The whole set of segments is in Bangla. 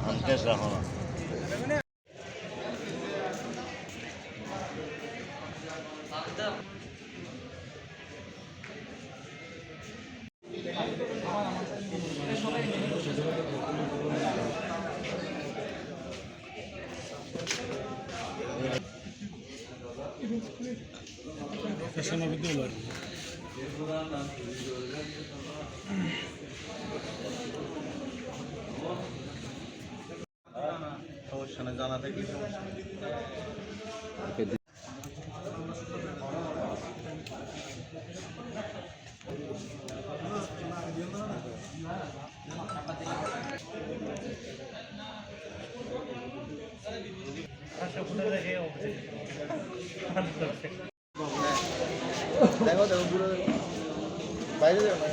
আনকেস রাখো না। সমস্যা নেই, জানা থেকে সমস্যা নেই। দেখো দেখো পুরো বাইরে যাও না।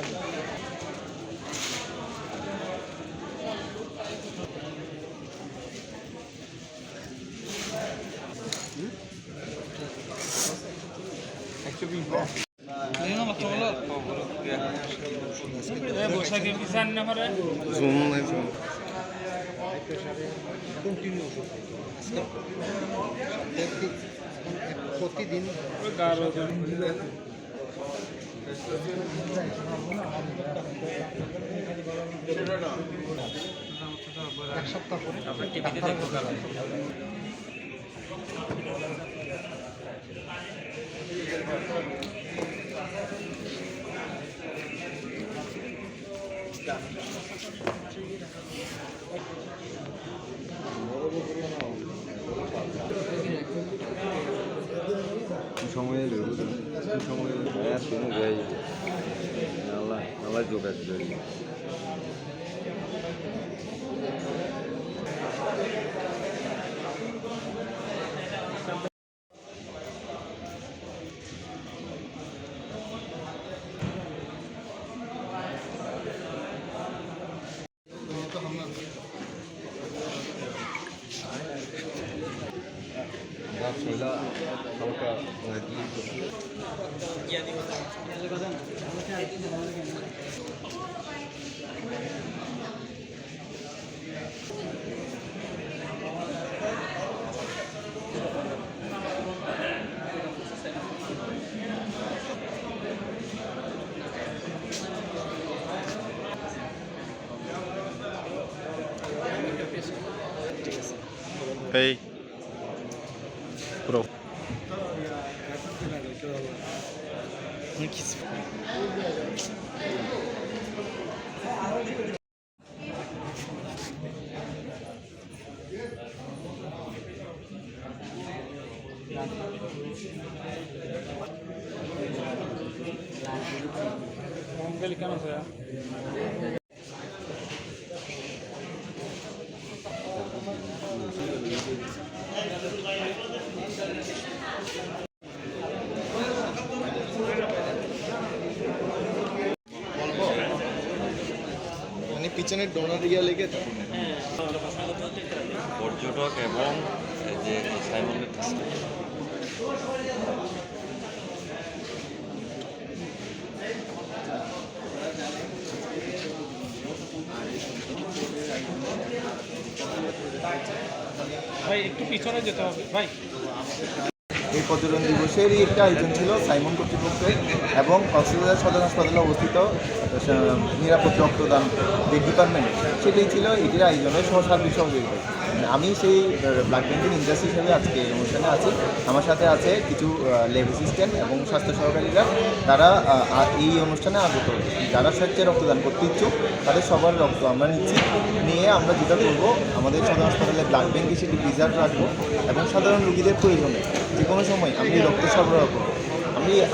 প্রতিদিন এক সপ্তাহ পরে আমরা টিভিতে দেখবো। সময়ে সময়ে আল্লাহ যোগাযোগ এই পুরো কেন পিছনের ডোনার ইয়া লেগে পর্যটক এবং যে সাইমনের ভাই একটু পিছনে যেতে হবে ভাই। এই পর্যটন দিবসেরই একটা আয়োজন ছিল সাইমন কর্তৃপক্ষের এবং কক্সবাজার সদর হাসপাতালে অবস্থিত নিরাপদ রক্তদান যে ডিপার্টমেন্ট সেটাই ছিল এটির আয়োজনের সহসার্বিক সহযোগিতা। আমি সেই ব্লাড ব্যাংকের ইনচার্জ হিসেবে আজকে এই অনুষ্ঠানে আছি। আমার সাথে আছে কিছু ল্যাব অ্যাসিস্ট্যান্ট এবং স্বাস্থ্য সহকারীরা, তারা এই অনুষ্ঠানে আগত। যারা স্বেচ্ছায় রক্তদান করতে ইচ্ছুক তাদের সবার রক্ত আমরা নিচ্ছি, নিয়ে আমরা যেটা করবো আমাদের সদর হাসপাতালে ব্লাড ব্যাংকে সেটি রিজার্ভ রাখবো এবং সাধারণ রোগীদের প্রয়োজনে যে কোনো সময় আমি রক্ত সরবরাহ করবো।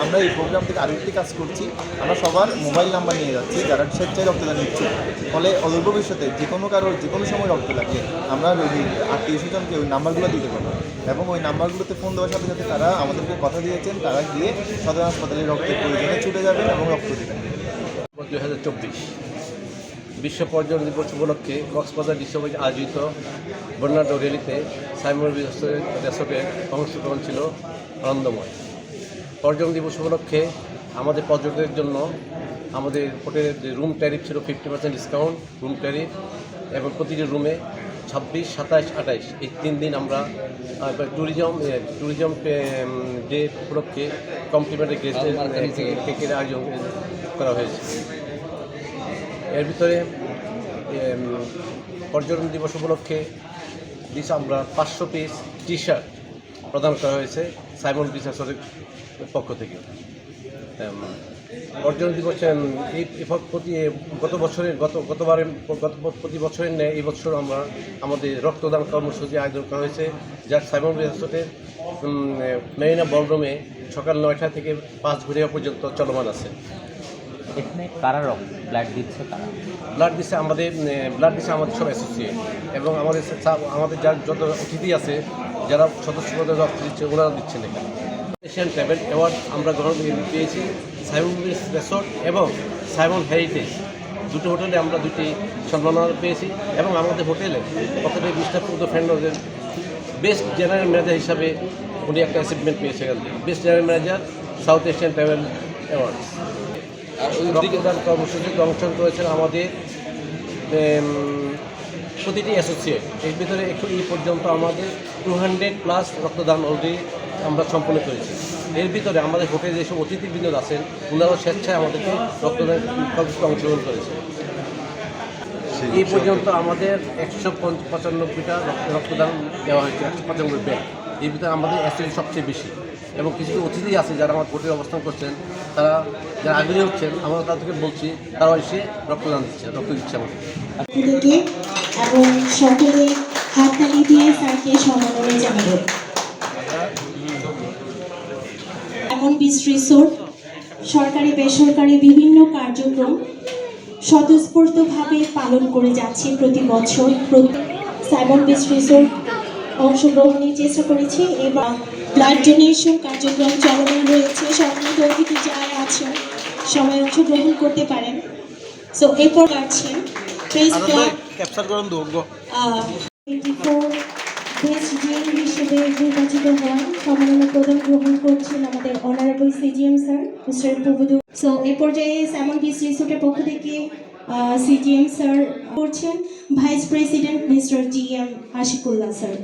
আমরা এই প্রোগ্রাম থেকে আরেকটি কাজ করছি, আমরা সবার মোবাইল নাম্বার নিয়ে যাচ্ছি যারা স্বেচ্ছায় রক্তদান নিচ্ছে, ফলে অদূর ভবিষ্যতে যে কোনো কারোর যে কোনো সময় রক্ত লাগলে আমরা রোগীর আত্মীয় স্বজনকে ওই নাম্বারগুলো দিতে পারবো এবং ওই নাম্বারগুলোতে ফোন দেওয়ার সাথে সাথে তারা আমাদেরকে কথা দিয়েছেন তারা গিয়ে সদর হাসপাতালে রক্তের প্রয়োজনে ছুটে যাবেন এবং রক্ত দেবেন। 2024 বিশ্ব পর্যটন দিবস উপলক্ষে কক্সবাজার বিশ্ববিদ্যালয়ে আয়োজিত বর্ণাঢ্য র্যালিতে সাইমন রিসোর্টের অংশগ্রহণ ছিল আনন্দময়। পর্যটন দিবস উপলক্ষে আমাদের পর্যটকদের জন্য আমাদের হোটেলের যে রুম ট্যারিফ ছিল 50% ডিসকাউন্ট রুম ট্যারিফ, এবং প্রতিটি রুমে 26, 27, 28 এই 3 দিন আমরা ট্যুরিজম ডে উপলক্ষে কমপ্লিমেন্টারি কেকের আয়োজন করা হয়েছে। এর ভিতরে পর্যটন দিবস উপলক্ষে আমরা 500 পিস টি শার্ট প্রদান করা হয়েছে সাইমন বিচ রিসোর্টের পক্ষ থেকে। পর্যটন দিবস প্রতি বছরের ন্যায় এই বছর আমরা আমাদের রক্তদান কর্মসূচি আয়োজন করা হয়েছে, যা সাইমন বিচ রিসোর্টের মেরিনা বলরুমে সকাল 9টা থেকে 5 ঘটিকা পর্যন্ত চলমান আছে। এখানে কারা ব্লাড দিচ্ছে? ব্লাড দিচ্ছে আমাদের সব অ্যাসোসিয়েট, এবং আমাদের যার যত অতিথি আছে যারা সদস্য পদে রক্ত দিচ্ছে ওনারা দিচ্ছেন এখানে। এশিয়ান ট্রাভেল অ্যাওয়ার্ড আমরা গ্রহণ পেয়েছি সাইমন বিচ রিসোর্ট এবং সাইমন হেরিটেজ দুটো হোটেলে আমরা 2টি সম্মাননা পেয়েছি, এবং আমাদের হোটেলে প্রথমে বিস্তারপূর্ণ ফ্রেন্ডদের বেস্ট জেনারেল ম্যানেজার হিসাবে উনি একটা অ্যাচিভমেন্ট পেয়েছে এখান থেকে, best general manager south Asian travel awards. রক্তদান কর্মসূচিতে অংশগ্রহণ করেছেন আমাদের প্রতিটি অ্যাসোসিয়েট। এর ভিতরে এই পর্যন্ত আমাদের 200+ রক্তদান অলরেডি আমরা সম্পন্ন করেছি। এর ভিতরে আমাদের হোটেলে যেসব অতিথিবৃন্দ আছেন ওনারাও স্বেচ্ছায় আমাদেরকে রক্তদান কর্মসূচিতে অংশগ্রহণ করেছে। এই পর্যন্ত আমাদের 195টা রক্তদান দেওয়া হয়েছে, 195 ব্যাগ। এর ভিতরে আমাদের অ্যাসোসিয়েট সবচেয়ে বেশি, এবং কিছু অতিথি আছে যারা আমার হোটেলে অবস্থান করছেন, যারা আগ্রহী হচ্ছেন, আমরা তাদেরকে বলছি তারা এসে রক্ত দিচ্ছে আমাদের এবং সকলে হাততালি দিয়ে স্যারকে সম্মাননা জানাবো। সাইমন বিচ রিসোর্ট সরকারি বেসরকারি বিভিন্ন কার্যক্রম স্বতঃস্ফূর্তভাবে পালন করে যাচ্ছে প্রতি বছর। সাইমন বিচ রিসোর্ট অংশগ্রহণের চেষ্টা করেছি এবং ব্লাড ডোনেশন কার্যক্রম চলমান রয়েছে। সম্মানিত অতিথি যারা আছেন সবাই অংশগ্রহণ করতে পারেন। সো এরপর আছেন প্রেস ক্লাব ক্যাপচার করুন দৌড় 24 বেস্ট জিএম হিসেবে নির্বাচিত হন। সম্মাননা প্রদান গ্রহণ করছেন আমাদের honourable CGM sir mister Prabhudu. So এই পর্যায়ে সাইমন বিচ রিসোর্টের পক্ষ থেকে সিজিএম স্যার করছেন vice president mister GM Ashikullah sir.